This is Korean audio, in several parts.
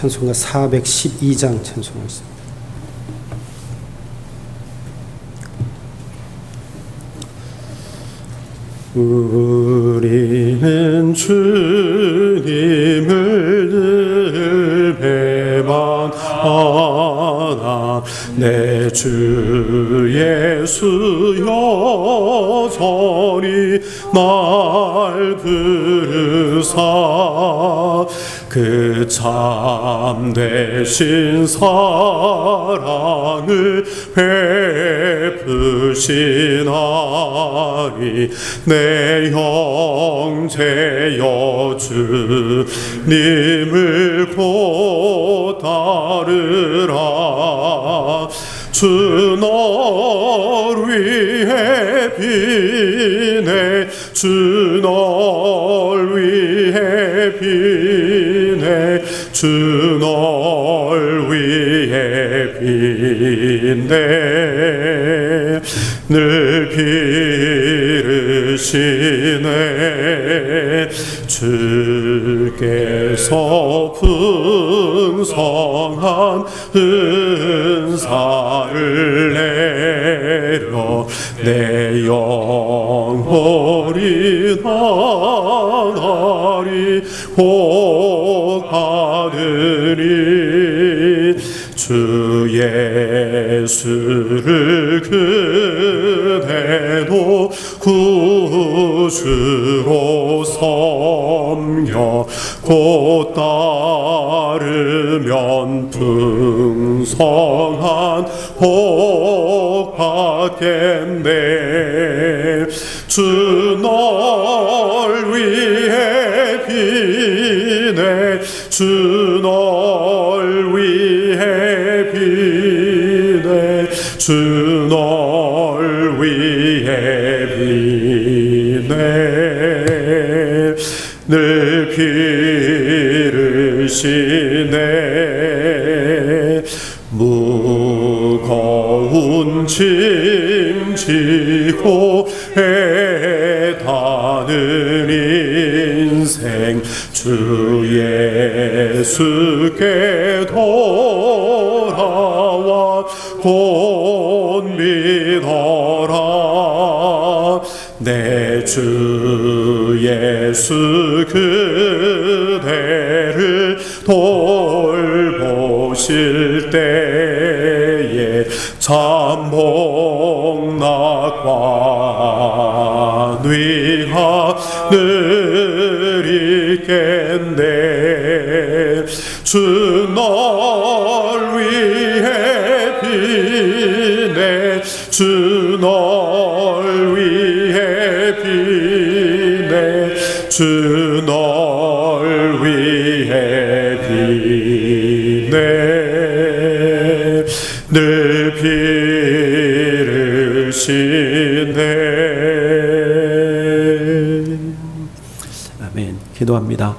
찬송가 412장 찬송하겠습니다. 우리는 주님을 늘 배반하나 내 주 예수 여전히 날 부르사 그 참되신 사랑을 베푸시나니 내 형제여 주님을 곧 따르라. 주 널 위해 비네 주 널 위해 비네 주 널 위해 비네 늘 기르시네 주께서 풍성한 은사를 내려 내 영혼이 나날이 복하느니 주 예수를 그대도 구주로 섬겨 곧 따르면 풍성한 복 받겠네. 주 널 위해 비네 주 널 위해 비네 주 널 위해 비네 늘 기르시네 무거운 짐 지고 애타는 인생 주 예수께 돌아와 곧 믿어라. 내 주 예수 그대를 돌보실 때에 참복락과 뉘가 늘 있겠네. 주 널 위해 비네 주 널 위해 비네 주 널 위해 비네 늘 기르시네. 아멘. 기도합니다.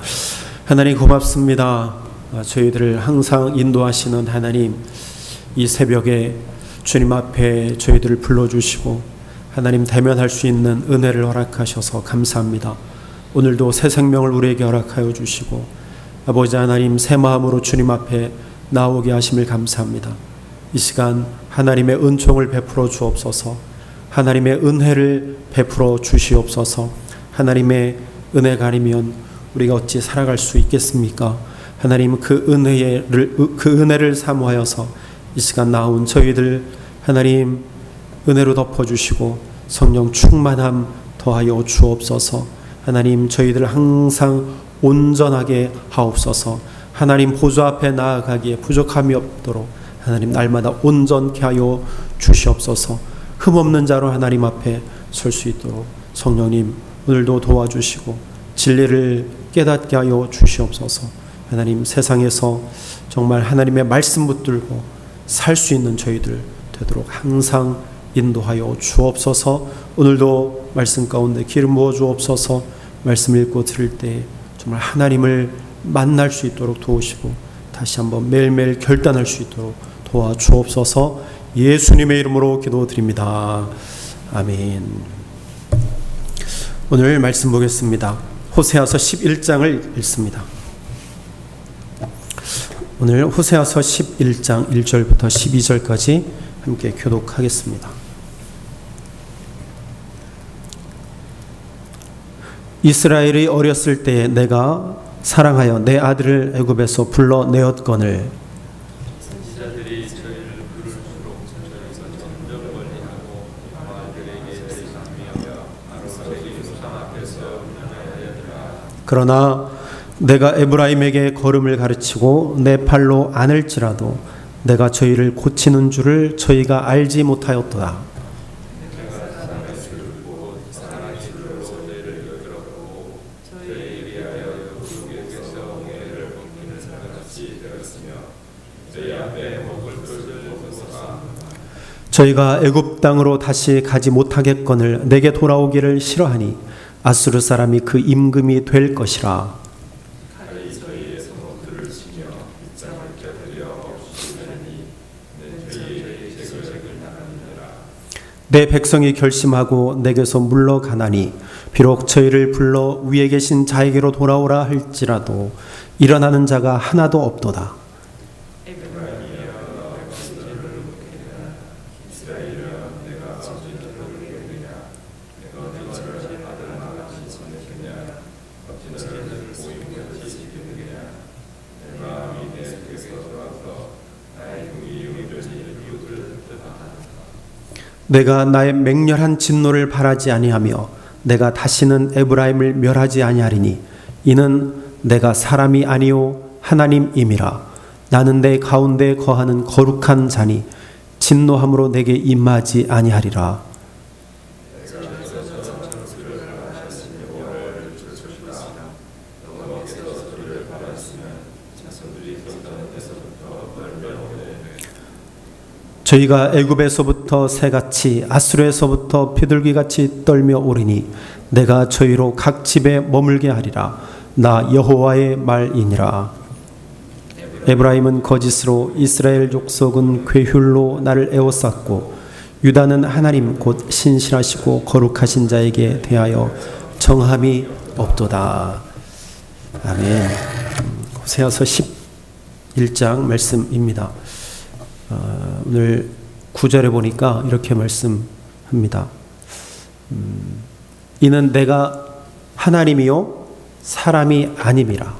하나님 고맙습니다. 저희들을 항상 인도하시는 하나님, 이 새벽에 주님 앞에 저희들을 불러주시고 하나님 대면할 수 있는 은혜를 허락하셔서 감사합니다. 오늘도 새 생명을 우리에게 허락하여 주시고 아버지 하나님 새 마음으로 주님 앞에 나오게 하심을 감사합니다. 이 시간 하나님의 은총을 베풀어 주옵소서. 하나님의 은혜를 베풀어 주시옵소서. 하나님의 은혜가 아니면 우리가 어찌 살아갈 수 있겠습니까? 하나님 그 은혜를 사모하여서 이 시간 나온 저희들 하나님 은혜로 덮어주시고 성령 충만함 더하여 주옵소서. 하나님 저희들 항상 온전하게 하옵소서. 하나님 보좌 앞에 나아가기에 부족함이 없도록 하나님 날마다 온전케 하여 주시옵소서. 흠없는 자로 하나님 앞에 설 수 있도록 성령님 오늘도 도와주시고 진리를 깨닫게 하여 주시옵소서. 하나님 세상에서 정말 하나님의 말씀 붙들고 살 수 있는 저희들 되도록 항상 인도하여 주옵소서. 오늘도 말씀 가운데 기름 부어 주옵소서. 말씀 읽고 들을 때 정말 하나님을 만날 수 있도록 도우시고 다시 한번 매일매일 결단할 수 있도록 도와주옵소서. 예수님의 이름으로 기도드립니다. 아멘. 오늘 말씀 보겠습니다. 호세아서 11장을 읽습니다. 오늘 호세아서 11장 1절부터 12절까지 함께 교독하겠습니다. 이스라엘이 어렸을 때에 내가 사랑하여 내 아들을 애굽에서 불러내었거늘 선지자들이 저희를 부를수록 저희가 점점 멀리하고 아들에게 대상하며 아로새의 우상 앞에서 명하여더라. 그러나 내가 에브라임에게 걸음을 가르치고 내 팔로 안을지라도 내가 저희를 고치는 줄을 저희가 알지 못하였도다. 저희가 애굽 땅으로 다시 가지 못하겠거늘 내게 돌아오기를 싫어하니 아수르 사람이 그 임금이 될 것이라. 내 백성이 결심하고 내게서 물러가나니 비록 저희를 불러 위에 계신 자에게로 돌아오라 할지라도 일어나는 자가 하나도 없도다. 내가 나의 맹렬한 진노를 바라지 아니하며 내가 다시는 에브라임을 멸하지 아니하리니 이는 내가 사람이 아니요 하나님임이라. 나는 내 가운데 거하는 거룩한 자니 진노함으로 내게 임하지 아니하리라. 저희가 애굽에서부터 새같이 아수르에서부터 비둘기같이 떨며 오리니 내가 저희로 각 집에 머물게 하리라. 나 여호와의 말이니라. 에브라임은 거짓으로 이스라엘 족속은 괴휼로 나를 에워쌌고 유다는 하나님 곧 신실하시고 거룩하신 자에게 대하여 정함이 없도다. 아멘. 호세아서 11장 말씀입니다. 오늘 9절에 보니까 이렇게 말씀합니다. 이는 내가 하나님이요 사람이 아님이라.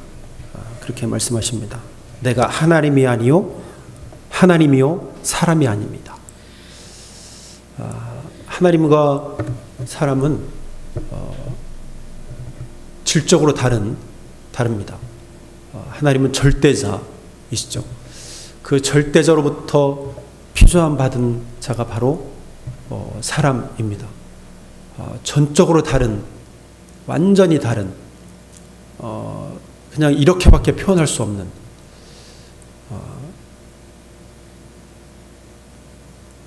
그렇게 말씀하십니다. 내가 하나님이 아니요 하나님이요 사람이 아닙니다. 하나님과 사람은 질적으로 다릅니다. 하나님은 절대자이시죠. 그 절대자로부터 피조함 받은 자가 바로 사람입니다. 전적으로 다른, 완전히 다른, 그냥 이렇게밖에 표현할 수 없는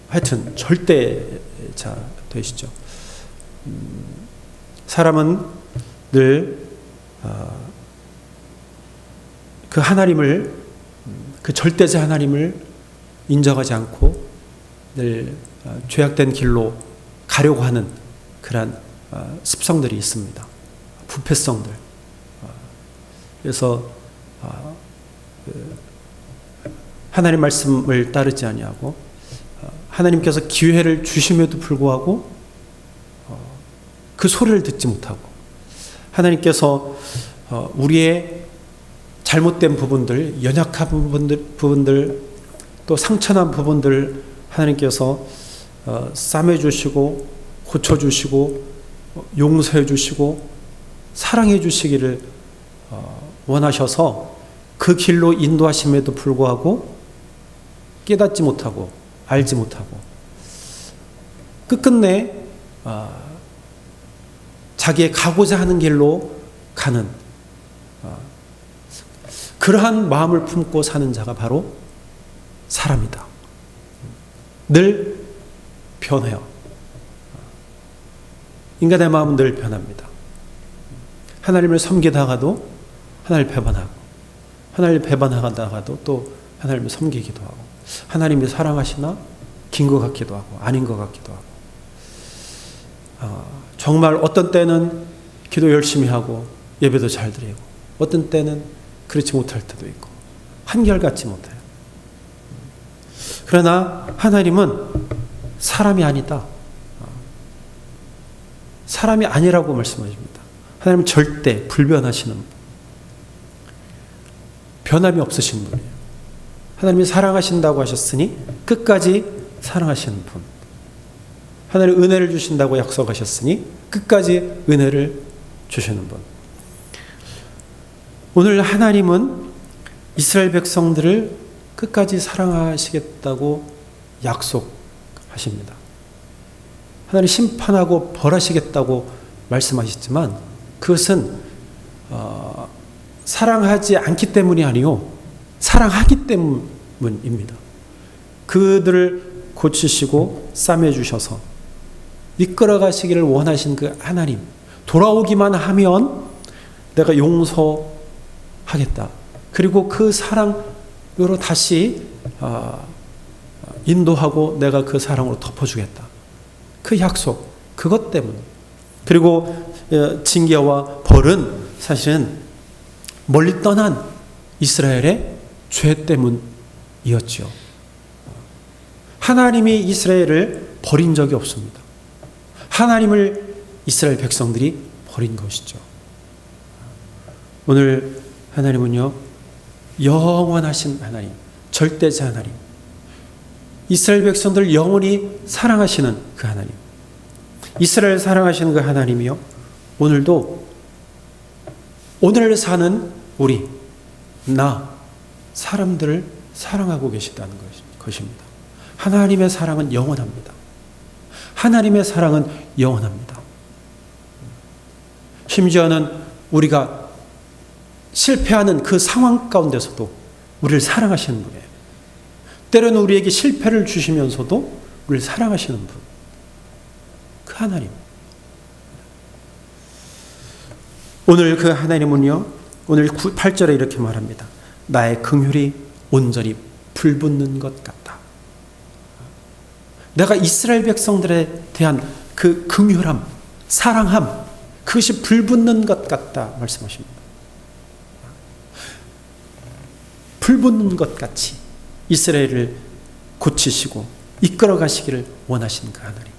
하여튼 절대자 되시죠. 사람은 늘 그 하나님을, 그 절대자 하나님을 인정하지 않고 늘 죄악된 길로 가려고 하는 그러한 습성들이 있습니다. 부패성들. 그래서 하나님 말씀을 따르지 아니하고 하나님께서 기회를 주심에도 불구하고 그 소리를 듣지 못하고 하나님께서 우리의 잘못된 부분들, 연약한 부분들, 또 상처난 부분들 하나님께서 싸매주시고 고쳐주시고 용서해주시고 사랑해주시기를 원하셔서 그 길로 인도하심에도 불구하고 깨닫지 못하고 알지 못하고 끝끝내 자기의 가고자 하는 길로 가는 그러한 마음을 품고 사는 자가 바로 사람이다. 늘 변해요. 인간의 마음은 늘 변합니다. 하나님을 섬기다가도 하나님을 배반하고 하나님을 배반하다가도 또 하나님을 섬기기도 하고 하나님이 사랑하시나 긴 것 같기도 하고 아닌 것 같기도 하고 정말 어떤 때는 기도 열심히 하고 예배도 잘 드리고 어떤 때는 그렇지 못할 때도 있고 한결같지 못해요. 그러나 하나님은 사람이 아니다. 사람이 아니라고 말씀하십니다. 하나님은 절대 불변하시는 분. 변함이 없으신 분이에요. 하나님이 사랑하신다고 하셨으니 끝까지 사랑하시는 분. 하나님 은혜를 주신다고 약속하셨으니 끝까지 은혜를 주시는 분. 오늘 하나님은 이스라엘 백성들을 끝까지 사랑하시겠다고 약속하십니다. 하나님 심판하고 벌하시겠다고 말씀하셨지만 그것은 사랑하지 않기 때문이 아니요 사랑하기 때문입니다. 그들을 고치시고 싸매주셔서 이끌어 가시기를 원하신 그 하나님, 돌아오기만 하면 내가 용서하겠다. 그리고 그 사랑으로 다시 인도하고 내가 그 사랑으로 덮어주겠다. 그 약속, 그것 때문에. 그리고 징계와 벌은 사실은 멀리 떠난 이스라엘의 죄 때문이었죠. 하나님이 이스라엘을 버린 적이 없습니다. 하나님을 이스라엘 백성들이 버린 것이죠. 오늘 하나님은요, 영원하신 하나님, 절대자 하나님, 이스라엘 백성들 영원히 사랑하시는 그 하나님, 이스라엘 사랑하시는 그 하나님이요, 오늘도 오늘 사는 우리, 사람들을 사랑하고 계시다는 것입니다. 하나님의 사랑은 영원합니다. 하나님의 사랑은 영원합니다. 심지어는 우리가 실패하는 그 상황 가운데서도 우리를 사랑하시는 분이에요. 때로는 우리에게 실패를 주시면서도 우리를 사랑하시는 분. 그 하나님. 오늘 그 하나님은요, 오늘 8절에 이렇게 말합니다. 나의 긍휼이 온전히 불붙는 것 같다. 내가 이스라엘 백성들에 대한 그 긍휼함, 사랑함, 그것이 불붙는 것 같다 말씀하십니다. 불붙는 것 같이 이스라엘을 고치시고 이끌어 가시기를 원하시는 그 하나님.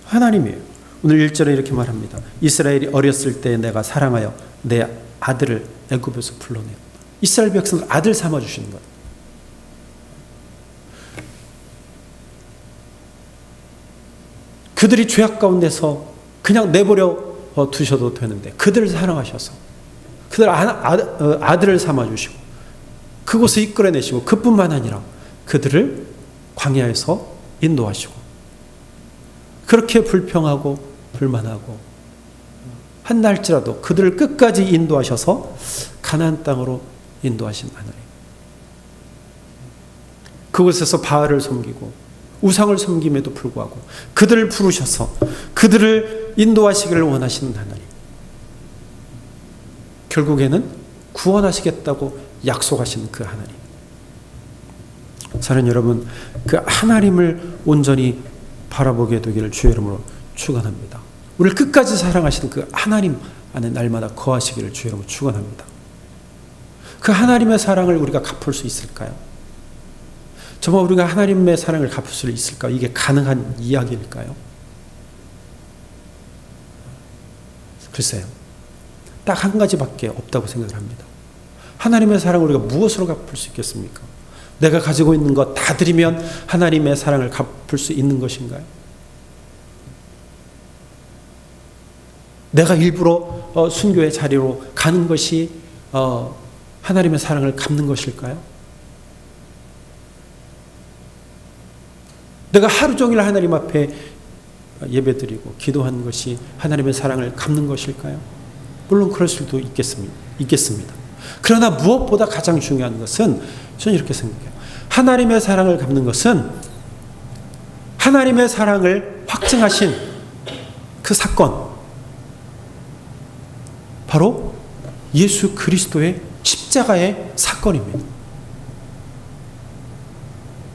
하나님이에요. 오늘 1절에 이렇게 말합니다. 이스라엘이 어렸을 때 내가 사랑하여 내 아들을 애굽에서 불러내었다. 이스라엘 백성을 아들 삼아 주시는 거예요. 그들이 죄악 가운데서 그냥 내버려 두셔도 되는데 그들을 사랑하셔서 그들 아들을 삼아 주시고 그곳에 이끌어내시고 그뿐만 아니라 그들을 광야에서 인도하시고 그렇게 불평하고 불만하고 한날지라도 그들을 끝까지 인도하셔서 가나안 땅으로 인도하신 하나님. 그곳에서 바알을 섬기고 우상을 섬김에도 불구하고 그들을 부르셔서 그들을 인도하시기를 원하시는 하나님. 결국에는 구원하시겠다고 약속하신 그 하나님. 사랑하는 여러분, 그 하나님을 온전히 바라보게 되기를 주의 이름으로 축원합니다. 우리를 끝까지 사랑하시는 그 하나님 안에 날마다 거하시기를 주의 이름으로 축원합니다. 그 하나님의 사랑을 우리가 갚을 수 있을까요? 정말 우리가 하나님의 사랑을 갚을 수 있을까요? 이게 가능한 이야기일까요? 글쎄요. 딱 한 가지밖에 없다고 생각을 합니다. 하나님의 사랑을 우리가 무엇으로 갚을 수 있겠습니까? 내가 가지고 있는 것 다 드리면 하나님의 사랑을 갚을 수 있는 것인가요? 내가 일부러 순교의 자리로 가는 것이 하나님의 사랑을 갚는 것일까요? 내가 하루 종일 하나님 앞에 예배드리고 기도하는 것이 하나님의 사랑을 갚는 것일까요? 물론 그럴 수도 있겠습니다. 그러나 무엇보다 가장 중요한 것은 저는 이렇게 생각해요. 하나님의 사랑을 갚는 것은 하나님의 사랑을 확증하신 그 사건, 바로 예수 그리스도의 십자가의 사건입니다.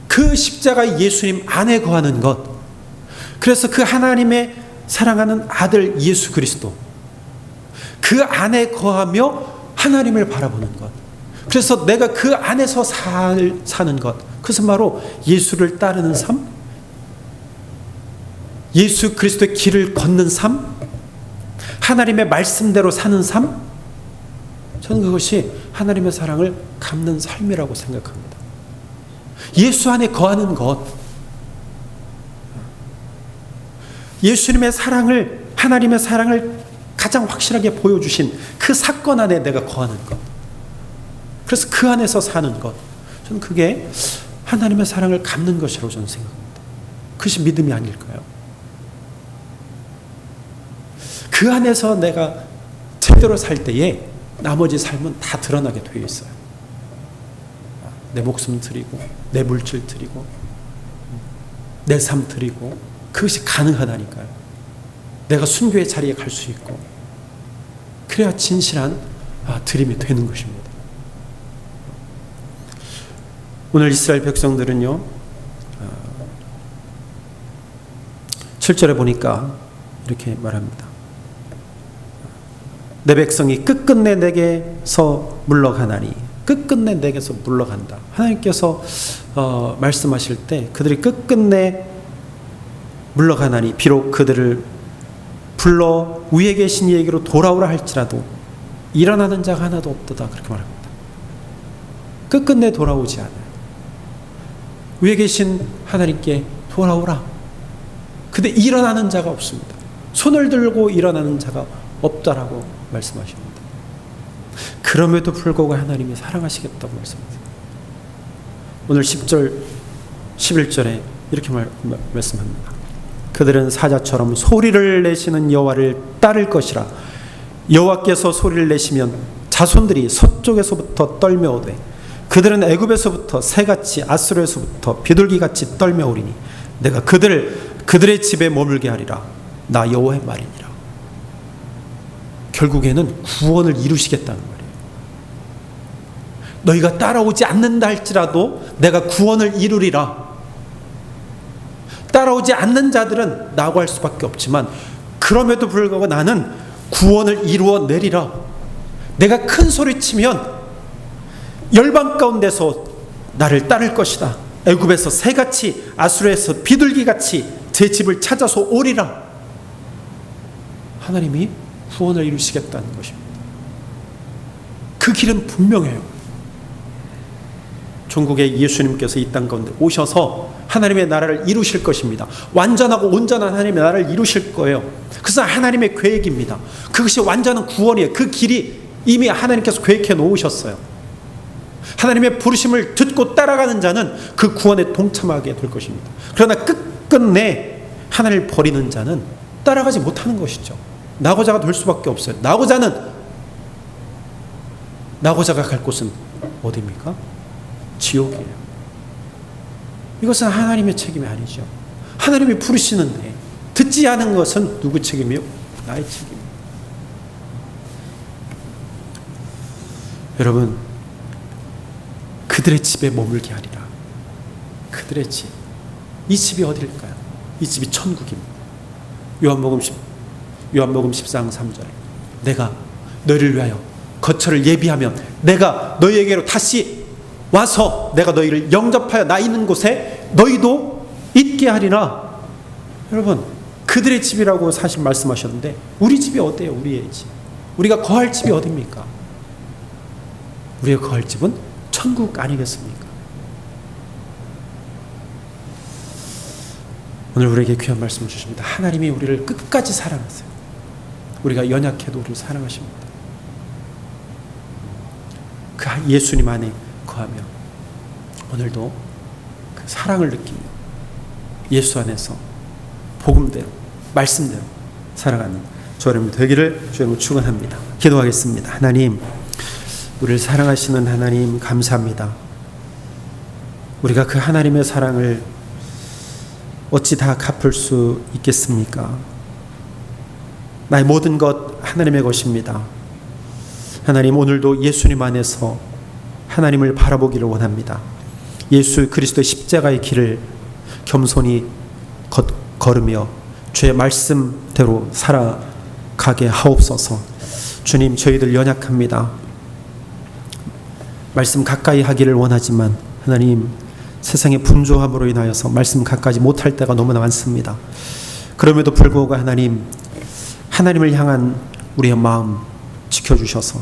그 십자가 예수님 안에 거하는 것, 그래서 그 하나님의 사랑하는 아들 예수 그리스도, 그 안에 거하며 하나님을 바라보는 것, 그래서 내가 그 안에서 사는 것, 그것은 바로 예수를 따르는 삶, 예수 그리스도의 길을 걷는 삶, 하나님의 말씀대로 사는 삶, 저는 그것이 하나님의 사랑을 갚는 삶이라고 생각합니다. 예수 안에 거하는 것, 예수님의 사랑을, 하나님의 사랑을 가장 확실하게 보여주신 그 사건 안에 내가 거하는 것, 그래서 그 안에서 사는 것, 저는 그게 하나님의 사랑을 갚는 것이라고 저는 생각합니다. 그것이 믿음이 아닐까요? 그 안에서 내가 제대로 살 때에 나머지 삶은 다 드러나게 되어 있어요. 내 목숨 드리고, 내 물질 드리고, 내 삶 드리고, 그것이 가능하다니까요. 내가 순교의 자리에 갈 수 있고, 그래야 진실한 드림이 되는 것입니다. 오늘 이스라엘 백성들은요, 7절에 보니까 이렇게 말합니다. 내 백성이 끝끝내 내게서 물러가나니, 끝끝내 내게서 물러간다. 하나님께서 말씀하실 때 그들이 끝끝내 물러가나니, 비록 그들을 불러 위에 계신 이에게로 돌아오라 할지라도 일어나는 자가 하나도 없도다, 그렇게 말합니다. 끝끝내 돌아오지 않아요. 위에 계신 하나님께 돌아오라. 근데 일어나는 자가 없습니다. 손을 들고 일어나는 자가 없다라고 말씀하십니다. 그럼에도 불구하고 하나님이 사랑하시겠다고 말씀하세요. 오늘 10절, 11절에 이렇게 말씀합니다. 그들은 사자처럼 소리를 내시는 여호와를 따를 것이라. 여호와께서 소리를 내시면 자손들이 서쪽에서부터 떨며오되, 그들은 애굽에서부터 새같이 아수르에서부터 비둘기같이 떨며오리니 내가 그들의 집에 머물게 하리라. 나 여호와의 말이니라. 결국에는 구원을 이루시겠다는 말이에요. 너희가 따라오지 않는다 할지라도 내가 구원을 이루리라. 따라오지 않는 자들은 낙오할 수밖에 없지만, 그럼에도 불구하고 나는 구원을 이루어 내리라. 내가 큰 소리치면 열방 가운데서 나를 따를 것이다. 애굽에서 새같이 아수르에서 비둘기같이 제 집을 찾아서 오리라. 하나님이 구원을 이루시겠다는 것입니다. 그 길은 분명해요. 종국의 예수님께서 이 땅 가운데 오셔서 하나님의 나라를 이루실 것입니다. 완전하고 온전한 하나님의 나라를 이루실 거예요. 그것은 하나님의 계획입니다. 그것이 완전한 구원이에요. 그 길이 이미 하나님께서 계획해 놓으셨어요. 하나님의 부르심을 듣고 따라가는 자는 그 구원에 동참하게 될 것입니다. 그러나 끝끝내 하나님을 버리는 자는 따라가지 못하는 것이죠. 낙오자가 될 수밖에 없어요. 낙오자가 갈 곳은 어디입니까? 지옥이에요. 이것은 하나님의 책임이 아니죠. 하나님이 부르시는데 듣지 않은 것은 누구 책임이요? 나의 책임입니다. 여러분, 그들의 집에 머물게 하리라. 그들의 집. 이 집이 어딜까요? 이 집이 천국입니다. 요한복음 14장 3절에 내가 너희를 위하여 거처를 예비하면 내가 너희에게로 다시 와서 내가 너희를 영접하여 나 있는 곳에 너희도 있게 하리라. 여러분, 그들의 집이라고 사실 말씀하셨는데 우리 집이 어때요? 우리의 집. 우리가 거할 집이 어디입니까? 우리가 거할 집은 천국 아니겠습니까? 오늘 우리에게 귀한 말씀을 주십니다. 하나님이 우리를 끝까지 사랑하세요. 우리가 연약해도 우리를 사랑하십니다. 그 예수님 안에 거하며 오늘도 그 사랑을 느끼며 예수 안에서 복음대로 말씀대로 살아가는 저 여러분 되기를 주님으로 축원합니다. 기도하겠습니다. 하나님, 우리를 사랑하시는 하나님 감사합니다. 우리가 그 하나님의 사랑을 어찌 다 갚을 수 있겠습니까? 나의 모든 것 하나님의 것입니다. 하나님, 오늘도 예수님 안에서 하나님을 바라보기를 원합니다. 예수 그리스도의 십자가의 길을 겸손히 걸으며 주의 말씀대로 살아가게 하옵소서. 주님, 저희들 연약합니다. 말씀 가까이 하기를 원하지만 하나님 세상의 분조함으로 인하여서 말씀 가까이 못할 때가 너무나 많습니다. 그럼에도 불구하고 하나님을 향한 우리의 마음 지켜주셔서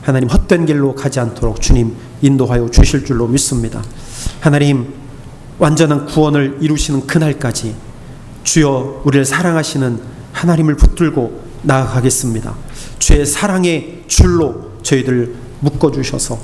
하나님 헛된 길로 가지 않도록 주님 인도하여 주실 줄로 믿습니다. 하나님 완전한 구원을 이루시는 그날까지 주여 우리를 사랑하시는 하나님을 붙들고 나아가겠습니다. 주의 사랑의 줄로 저희들 묶어주셔서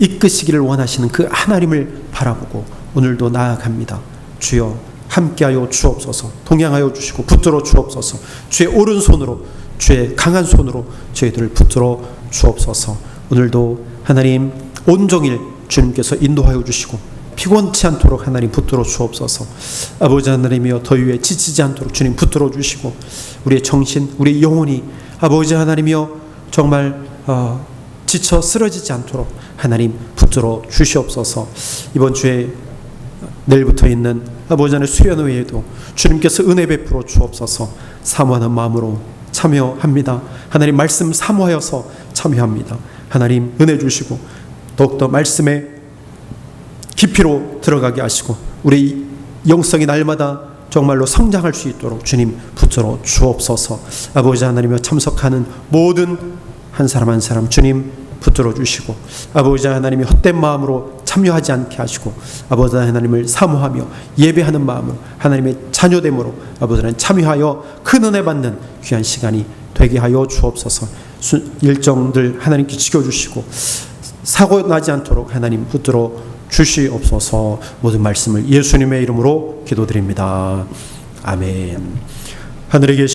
이끄시기를 원하시는 그 하나님을 바라보고 오늘도 나아갑니다. 주여 함께하여 주옵소서. 동행하여 주시고 붙들어 주옵소서. 주의 오른손으로 주의 강한 손으로 저희들을 붙들어 주옵소서. 오늘도 하나님 온종일 주님께서 인도하여 주시고 피곤치 않도록 하나님 붙들어 주옵소서. 아버지 하나님이여 더위에 지치지 않도록 주님 붙들어 주시고 우리의 정신 우리의 영혼이 아버지 하나님이여 정말 지쳐 쓰러지지 않도록 하나님 붙들어 주시옵소서. 이번 주에 내일부터 있는 아버지 하나님 수련회에도 주님께서 은혜 베풀어 주옵소서. 사모하는 마음으로 참여합니다. 하나님 말씀 사모하여서 참여합니다. 하나님 은혜 주시고 더욱더 말씀의 깊이로 들어가게 하시고 우리 영성이 날마다 정말로 성장할 수 있도록 주님 붙들어 주옵소서. 아버지 하나님이여 참석하는 모든 한 사람 한 사람 주님 붙들어 주시고 아버지 하나님이 헛된 마음으로 참여하지 않게 하시고 아버지 하나님을 사모하며 예배하는 마음으로 하나님의 자녀됨으로 아버지 하나님 참여하여 큰 은혜 받는 귀한 시간이 되게 하여 주옵소서. 일정들 하나님께 지켜주시고 사고 나지 않도록 하나님 붙들어 주시옵소서. 모든 말씀을 예수님의 이름으로 기도드립니다. 아멘. 하늘에 계신